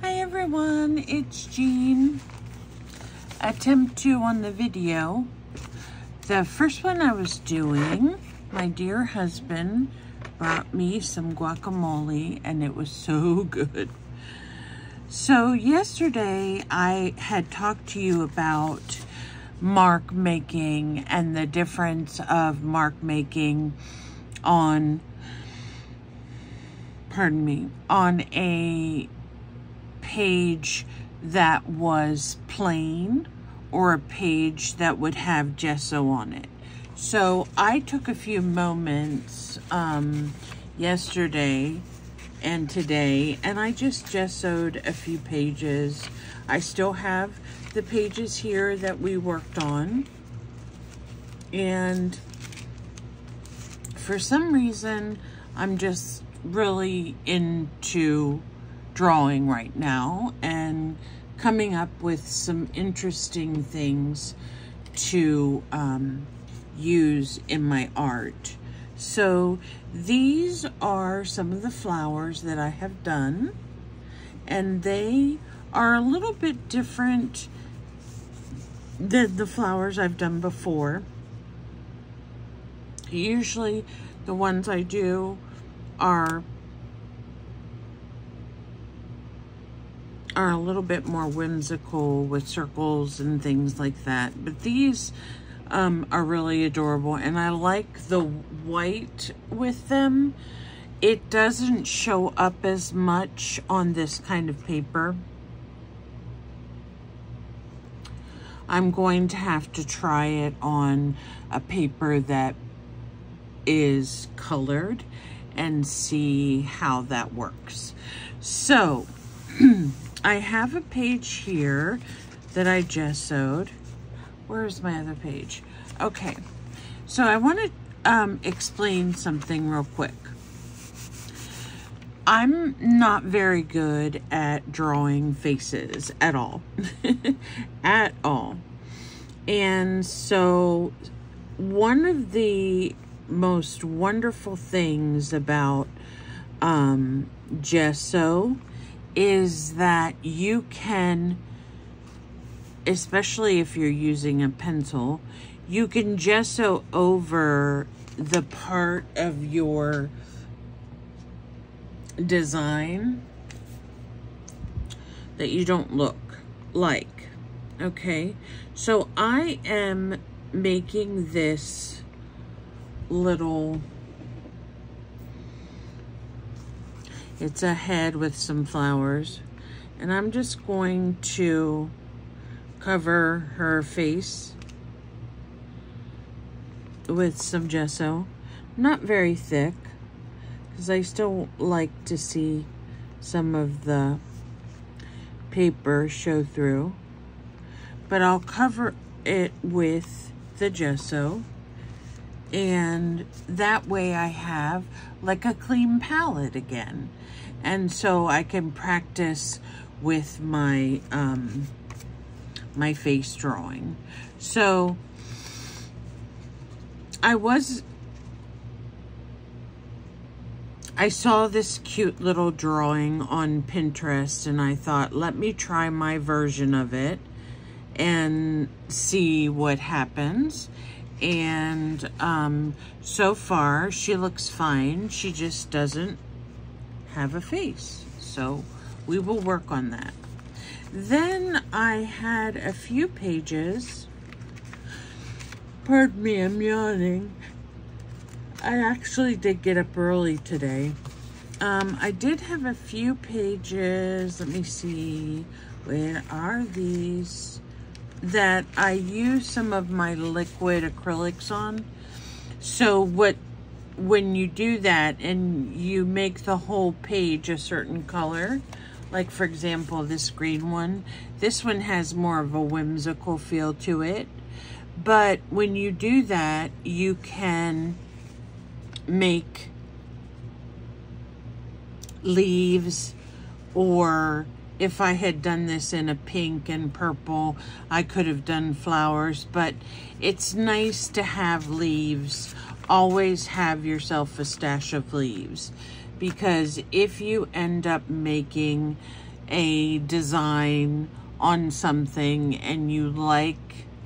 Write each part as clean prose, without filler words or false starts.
Hi everyone, it's Jean. Attempt 2 on the video. The first one I was doing, my dear husband brought me some guacamole and it was so good. So yesterday I had talked to you about mark making and the difference of mark making on, on a page that was plain or a page that would have gesso on it. So I took a few moments yesterday and today and I just gessoed a few pages. I still have the pages here that we worked on, and for some reason I'm just really into drawing right now and coming up with some interesting things to use in my art. So these are some of the flowers that I have done, and they are a little bit different than the flowers I've done before. Usually the ones I do are a little bit more whimsical with circles and things like that, but these are really adorable, and I like the white with them. It doesn't show up as much on this kind of paper. I'm going to have to try it on a paper that is colored and see how that works. So I have a page here that I gessoed. Where's my other page? Okay, so I want to explain something real quick. I'm not very good at drawing faces at all. At all. And so one of the most wonderful things about gesso is that you can, especially if you're using a pencil, you can gesso over the part of your design that you don't look like. Okay, so I am making this little, it's a head with some flowers, and I'm just going to cover her face with some gesso. Not very thick, because I still like to see some of the paper show through, but I'll cover it with the gesso, and that way I have like a clean palette again, and so I can practice with my my face drawing. So I saw this cute little drawing on Pinterest, and I thought, let me try my version of it and see what happens. And so far she looks fine. She just doesn't have a face, so we will work on that. Then I had a few pages. Pardon me, I'm yawning. I actually did get up early today. I did have a few pages, let me see, where are these, that I used some of my liquid acrylics on. So when you do that and you make the whole page a certain color, like for example this green one, this one has more of a whimsical feel to it, but when you do that you can make leaves, or if I had done this in a pink and purple, I could have done flowers, but it's nice to have leaves. Always have yourself a stash of leaves, because if you end up making a design on something and you like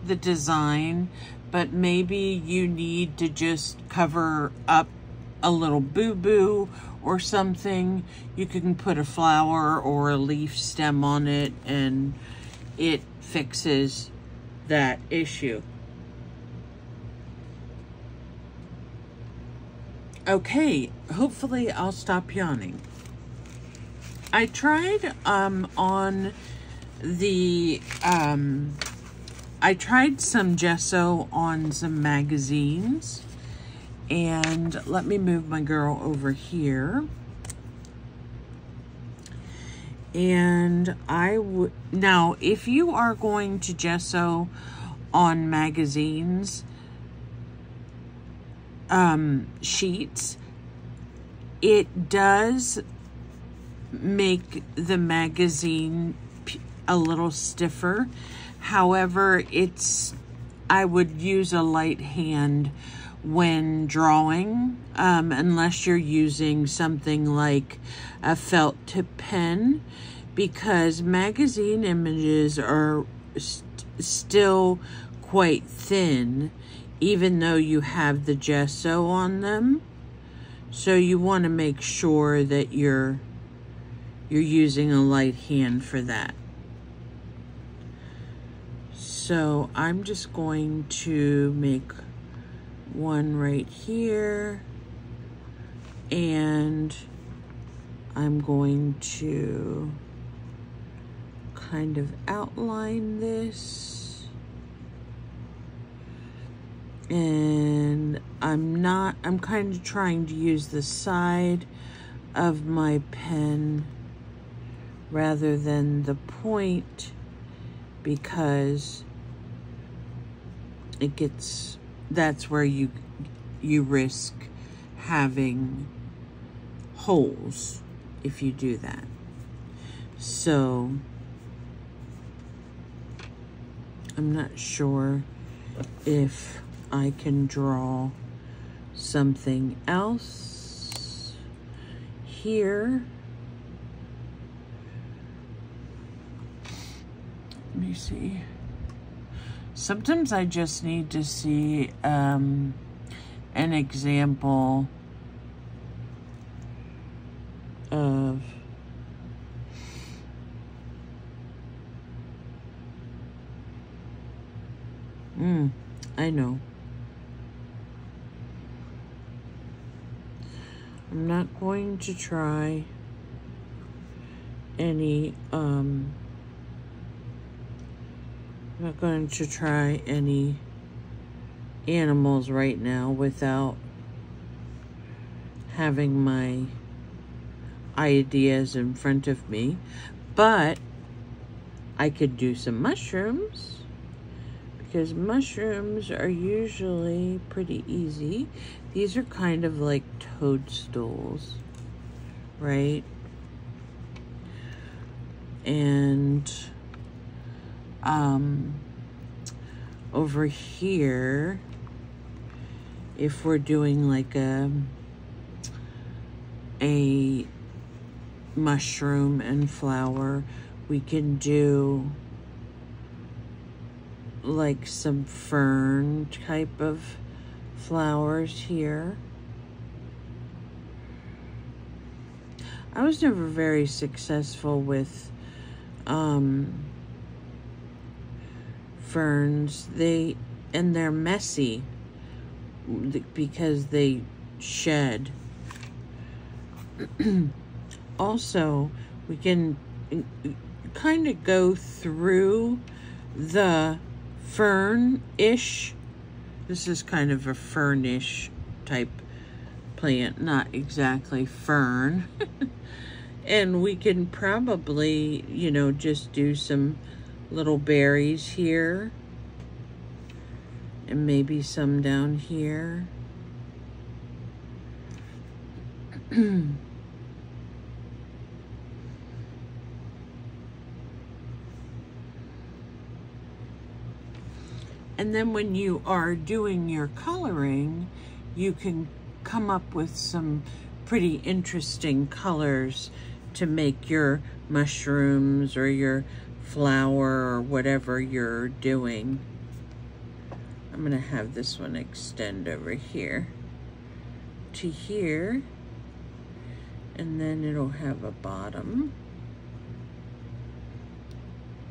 the design, but maybe you need to just cover up a little boo-boo or something, you can put a flower or a leaf stem on it and it fixes that issue. Okay, hopefully I'll stop yawning. I tried I tried some gesso on some magazines, and let me move my girl over here. And now if you are going to gesso on magazines, sheets, it does make the magazine a little stiffer. However, I would use a light hand when drawing, unless you're using something like a felt tip pen, because magazine images are still quite thin, even though you have the gesso on them. So you want to make sure that you're using a light hand for that. So I'm just going to make one right here, and I'm going to kind of outline this, and I'm kind of trying to use the side of my pen rather than the point, because that's where you risk having holes if you do that. So I'm not sure if I can draw something else here. Let me see. Sometimes I just need to see an example of I know. I'm not going to try any I'm not going to try any animals right now without having my ideas in front of me, but I could do some mushrooms, because mushrooms are usually pretty easy. These are kind of like toadstools, right? And over here, if we're doing like a mushroom and flower, we can do like some fern type of flowers here. I was never very successful with ferns. They're messy because they shed. Also, we can kind of go through the fern-ish. This is kind of a fern-ish type plant, not exactly fern. And we can probably, you know, just do some little berries here, and maybe some down here. And then when you are doing your coloring, you can come up with some pretty interesting colors to make your mushrooms or your flower or whatever you're doing. I'm gonna have this one extend over here to here, and then it'll have a bottom,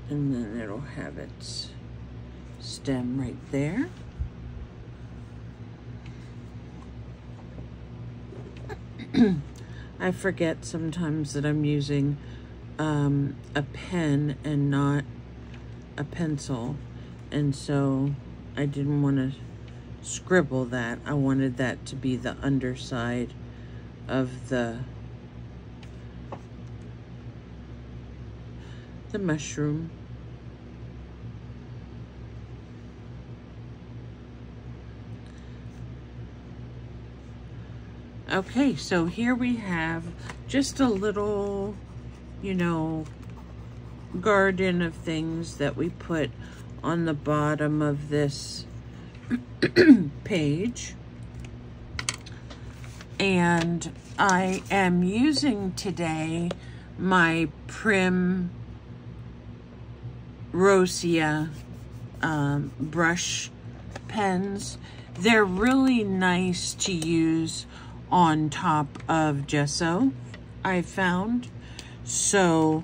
and then it'll have its stem right there. I forget sometimes that I'm using a pen and not a pencil, and so I didn't want to scribble that. I wanted that to be the underside of the mushroom. Okay, so here we have just a little, you know, garden of things that we put on the bottom of this page. And I am using today my Primrosea brush pens. They're really nice to use on top of gesso, I found. So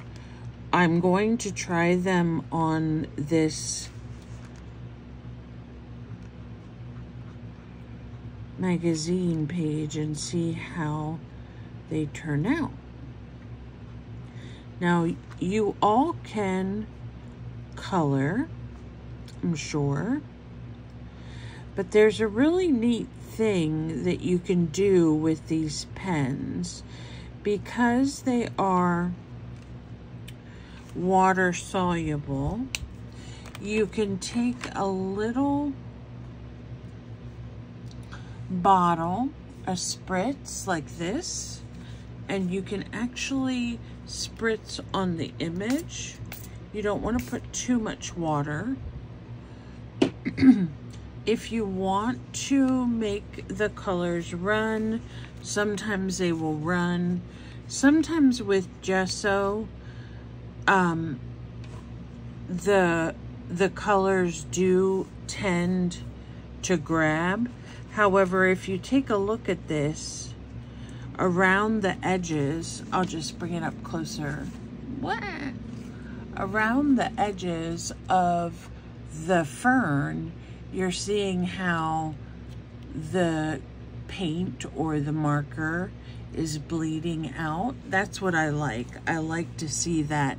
I'm going to try them on this magazine page and see how they turn out. Now, you all can color, I'm sure, but there's a really neat thing that you can do with these pens. Because they are water soluble, you can take a little bottle, a spritz like this, and you can actually spritz on the image. You don't want to put too much water. If you want to make the colors run, sometimes they will run. Sometimes with gesso, the colors do tend to grab. However, if you take a look at this, around the edges, I'll just bring it up closer. What? Around the edges of the fern, you're seeing how the paint or the marker is bleeding out. That's what I like. I like to see that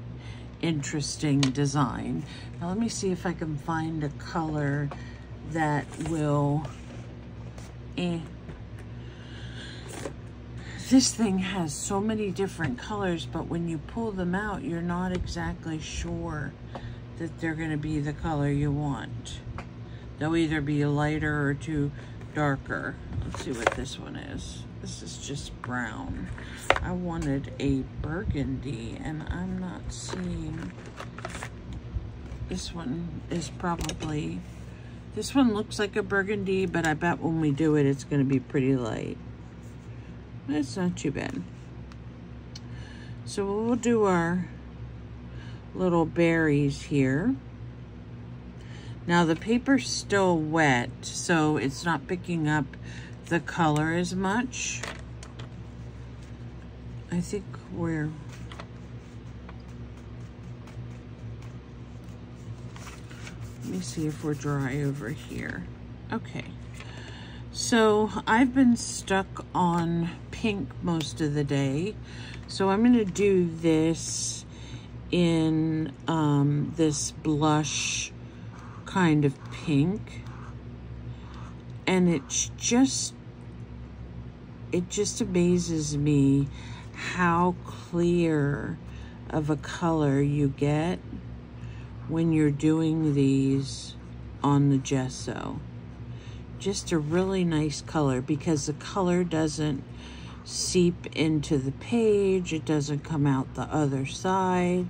interesting design. Now let me see if I can find a color that will... This thing has so many different colors, but when you pull them out, you're not exactly sure that they're going to be the color you want. They'll either be lighter or too darker. Let's see what this one is. This is just brown. I wanted a burgundy, and I'm not seeing. This one is probably, this one looks like a burgundy, but I bet when we do it, it's going to be pretty light. It's not too bad. So we'll do our little berries here. Now the paper's still wet, so it's not picking up the color as much. I think we're... Let me see if we're dry over here. Okay. So I've been stuck on pink most of the day. So I'm going to do this in this blush kind of pink. And it just amazes me how clear of a color you get when you're doing these on the gesso. Just a really nice color, because the color doesn't seep into the page. It doesn't come out the other side.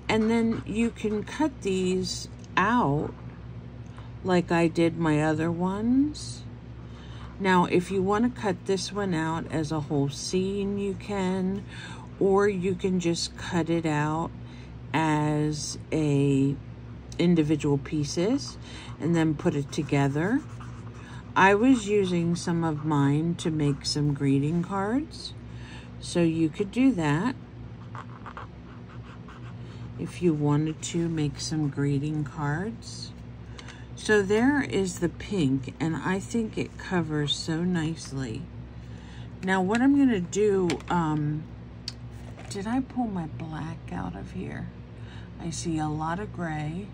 And then you can cut these out like I did my other ones. Now, if you want to cut this one out as a whole scene, you can, or you can just cut it out as individual pieces and then put it together. I was using some of mine to make some greeting cards, so you could do that if you wanted to make some greeting cards. So there is the pink, and I think it covers so nicely. Now what I'm gonna do, did I pull my black out of here? I see a lot of gray,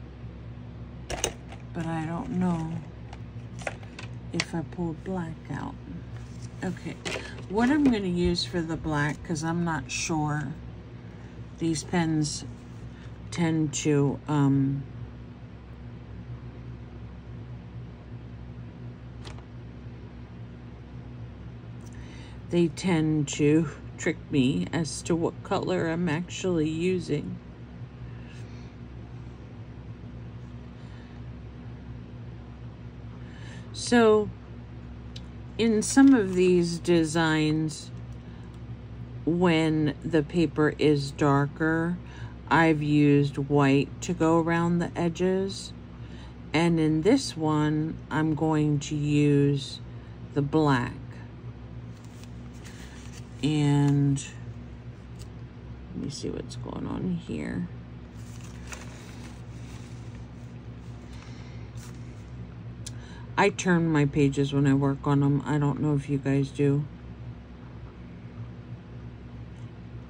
but I don't know if I pulled black out. Okay, what I'm gonna use for the black, because I'm not sure, these pens tend to, they tend to trick me as to what color I'm actually using. So in some of these designs, when the paper is darker, I've used white to go around the edges. And in this one, I'm going to use the black. And let me see what's going on here. I turn my pages when I work on them. I don't know if you guys do.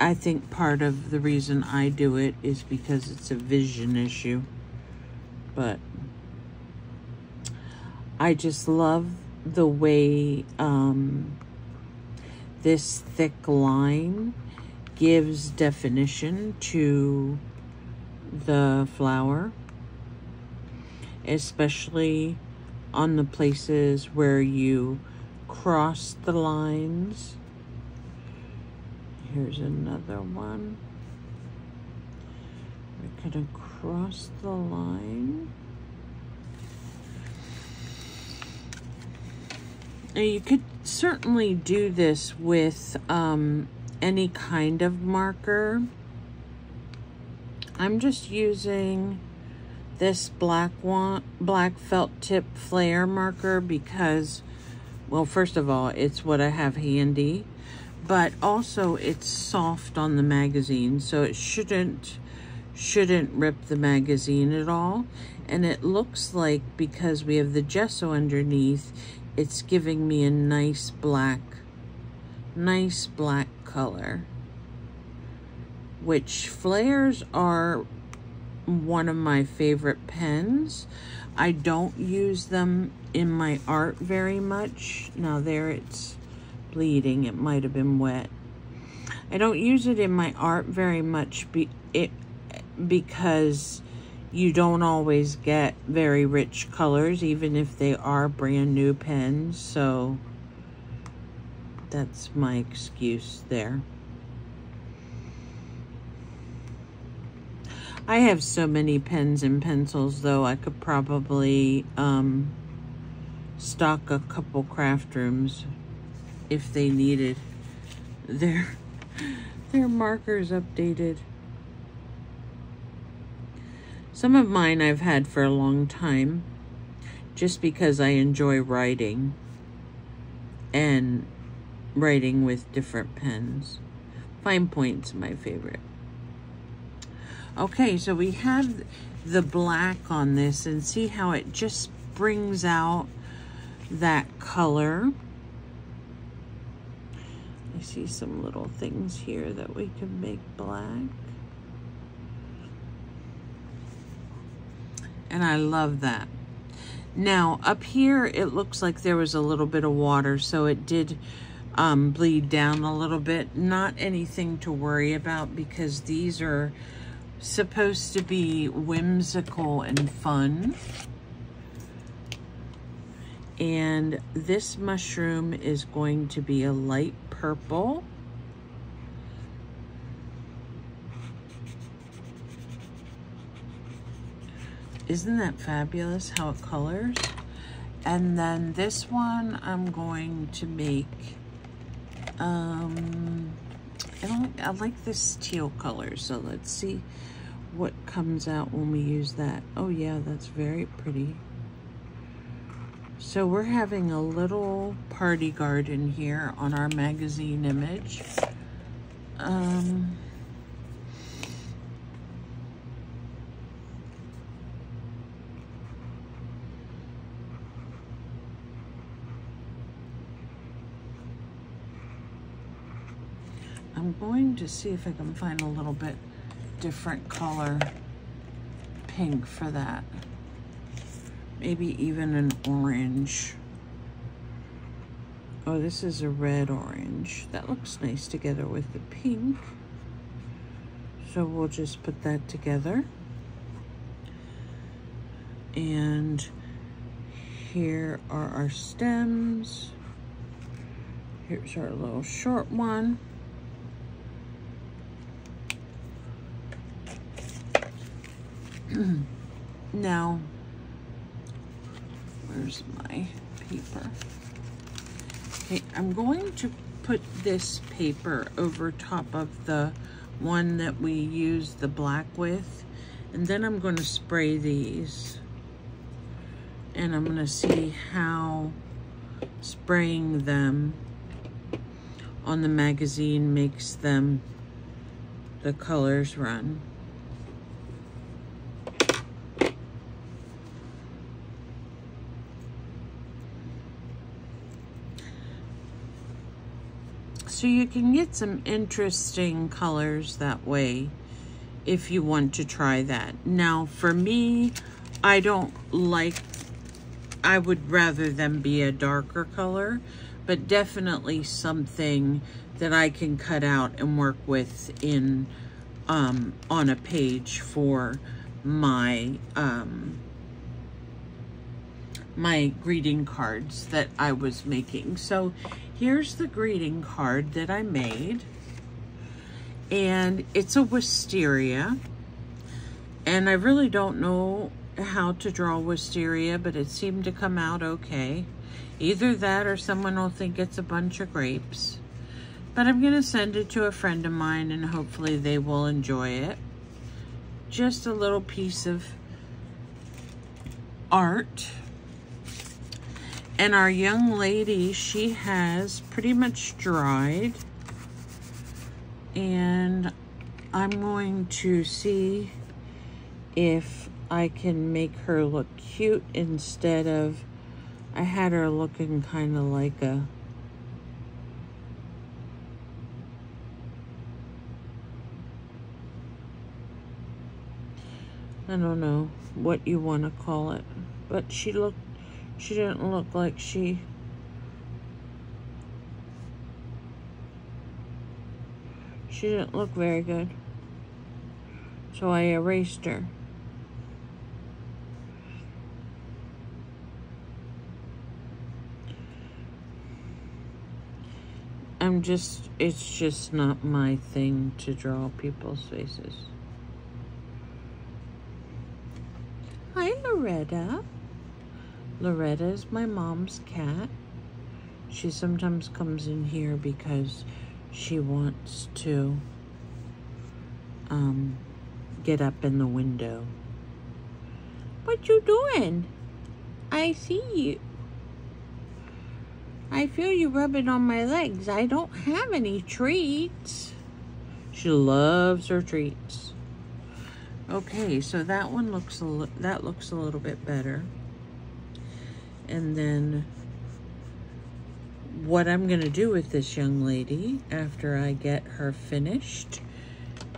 I think part of the reason I do it is because it's a vision issue. But I just love the way this thick line gives definition to the flower, especially on the places where you cross the lines. Here's another one. We're gonna cross the line. Now you could certainly do this with any kind of marker. I'm just using this black felt tip flare marker because, well, first of all, it's what I have handy, but also it's soft on the magazine, so it shouldn't rip the magazine at all. And it looks like, because we have the gesso underneath, it's giving me a nice black color, which flares are one of my favorite pens. I don't use them in my art very much. Now there it's bleeding. It might have been wet. I don't use it in my art very much because you don't always get very rich colors, even if they are brand new pens. So that's my excuse there. I have so many pens and pencils, though. I could probably stock a couple craft rooms if they needed their markers updated. Some of mine I've had for a long time, just because I enjoy writing and writing with different pens. Fine Point's my favorite. Okay, so we have the black on this, and see how it just brings out that color. I see some little things here that we can make black. And I love that. Now, up here, it looks like there was a little bit of water, so it did bleed down a little bit. Not anything to worry about, because these are supposed to be whimsical and fun. And this mushroom is going to be a light purple. Isn't that fabulous how it colors? And then this one I'm going to make, I like this teal color, so let's see what comes out when we use that. Oh yeah, that's very pretty. So we're having a little party garden here on our magazine image. I'm going to see if I can find a little bit different color pink for that. Maybe even an orange. Oh, this is a red orange. That looks nice together with the pink. So we'll just put that together. And here are our stems. Here's our little short one. Now, where's my paper? Okay, I'm going to put this paper over top of the one that we use the black with, and then I'm going to spray these, and I'm going to see how spraying them on the magazine makes them, the colors run. So you can get some interesting colors that way if you want to try that. Now for me, I would rather them be a darker color, but definitely something that I can cut out and work with in on a page for my my greeting cards that I was making. So here's the greeting card that I made, and it's a wisteria, and I really don't know how to draw wisteria, but it seemed to come out okay. Either that or someone will think it's a bunch of grapes, but I'm gonna send it to a friend of mine and hopefully they will enjoy it. Just a little piece of art. And our young lady, she has pretty much dried. And I'm going to see if I can make her look cute instead of, I had her looking kind of like a, I don't know what you want to call it, but she didn't look like she didn't look very good. So I erased her. It's just not my thing to draw people's faces. Hi, Loretta. Loretta is my mom's cat. She sometimes comes in here because she wants to get up in the window. What you doing? I see you. I feel you rubbing on my legs. I don't have any treats. She loves her treats. Okay, so that one looks a little bit better. And then what I'm gonna do with this young lady after I get her finished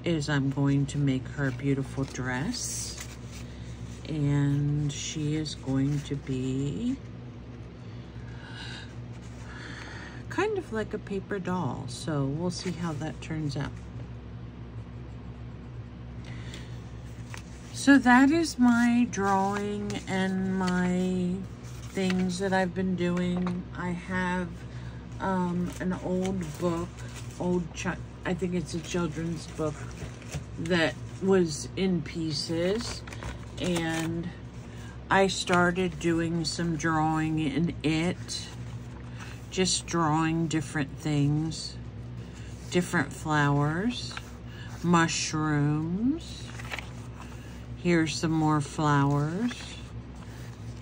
is I'm going to make her a beautiful dress. And she is going to be kind of like a paper doll. So we'll see how that turns out. So that is my drawing and my things that I've been doing. I have an old book, I think it's a children's book that was in pieces, and I started doing some drawing in it. Just drawing different things. Different flowers. Mushrooms. Here's some more flowers.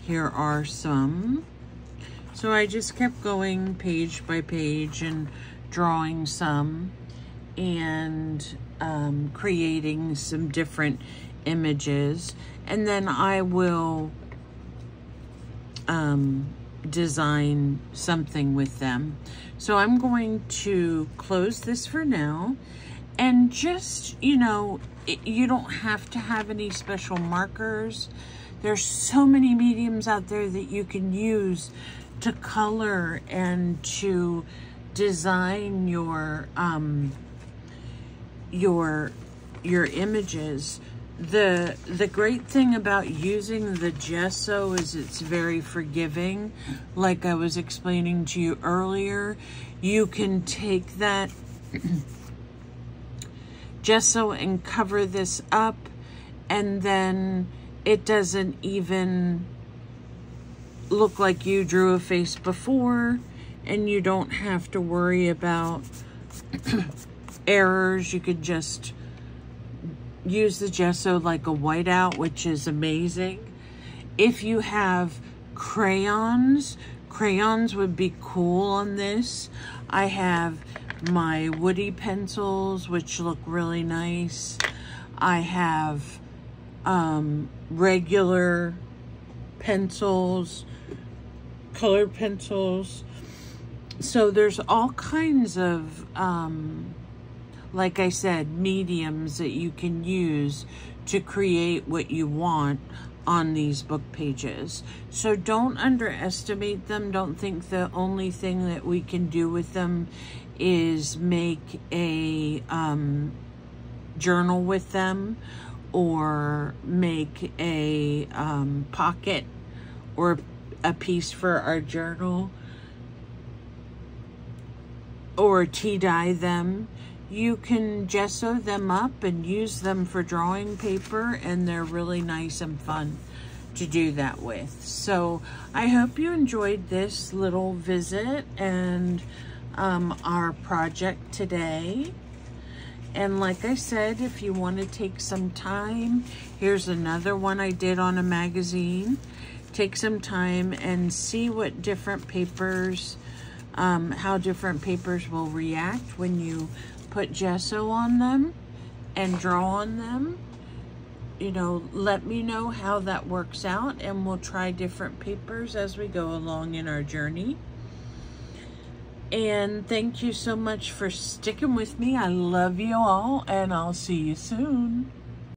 Here are some. So I just kept going page by page and drawing some and creating some different images. And then I will design something with them. So I'm going to close this for now. And just, you know, you don't have to have any special markers. There's so many mediums out there that you can use to color and to design your images. The great thing about using the gesso is it's very forgiving. Like I was explaining to you earlier, you can take that gesso and cover this up, and then it doesn't even look like you drew a face before, and you don't have to worry about errors. You could just use the gesso like a whiteout, which is amazing. If you have crayons would be cool on this. I have my woody pencils, which look really nice. I have regular pencils, colored pencils. So there's all kinds of, like I said, mediums that you can use to create what you want on these book pages. So don't underestimate them. Don't think the only thing that we can do with them is make a journal with them, or make a pocket or a piece for our journal, or tea dye them. You can gesso them up and use them for drawing paper, and they're really nice and fun to do that with. So I hope you enjoyed this little visit and our project today. And like I said, if you want to take some time, here's another one I did on a magazine. Take some time and see what different papers, how different papers will react when you put gesso on them and draw on them. You know, let me know how that works out, and we'll try different papers as we go along in our journey. And thank you so much for sticking with me. I love you all, and I'll see you soon.